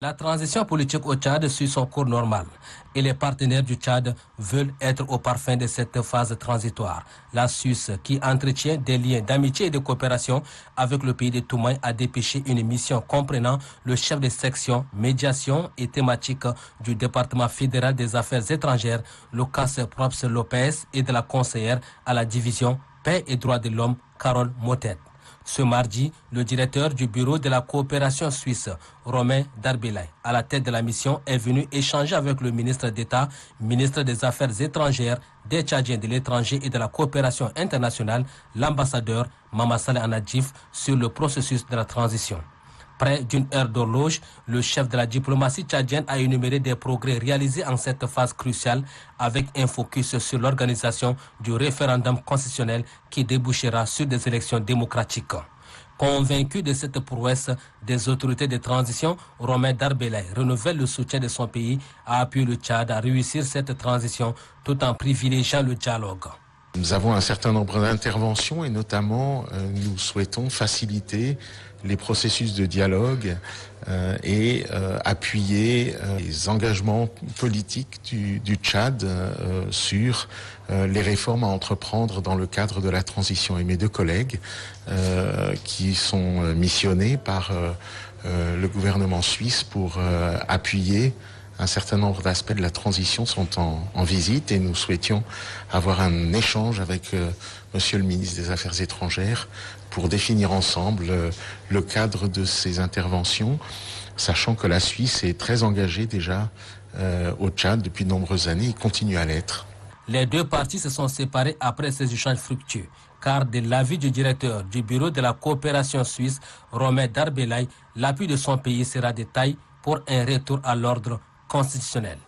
La transition politique au Tchad suit son cours normal et les partenaires du Tchad veulent être au parfum de cette phase transitoire. La Suisse, qui entretient des liens d'amitié et de coopération avec le pays de Toumaï, a dépêché une mission comprenant le chef de section, médiation et thématique du département fédéral des affaires étrangères, Lucas Props Lopez, et de la conseillère à la division paix et droits de l'homme, Carole Motet. Ce mardi, le directeur du bureau de la coopération suisse, Romain Darbelay, à la tête de la mission, est venu échanger avec le ministre d'État, ministre des Affaires étrangères, des Tchadiens de l'étranger et de la coopération internationale, l'ambassadeur Mama Saleh Anadjif, sur le processus de la transition. Près d'une heure d'horloge, le chef de la diplomatie tchadienne a énuméré des progrès réalisés en cette phase cruciale avec un focus sur l'organisation du référendum constitutionnel qui débouchera sur des élections démocratiques. Convaincu de cette prouesse des autorités de transition, Romain Darbelay renouvelle le soutien de son pays à appuyer le Tchad à réussir cette transition tout en privilégiant le dialogue. Nous avons un certain nombre d'interventions et notamment nous souhaitons faciliter les processus de dialogue et appuyer les engagements politiques du Tchad sur les réformes à entreprendre dans le cadre de la transition. Et mes deux collègues qui sont missionnés par le gouvernement suisse pour appuyer un certain nombre d'aspects de la transition sont en visite et nous souhaitions avoir un échange avec Monsieur le ministre des Affaires étrangères pour définir ensemble le cadre de ces interventions, sachant que la Suisse est très engagée déjà au Tchad depuis de nombreuses années et continue à l'être. Les deux parties se sont séparées après ces échanges fructueux, car de l'avis du directeur du bureau de la coopération suisse, Romain Darbelay, l'appui de son pays sera de taille pour un retour à l'ordre constitutionnel.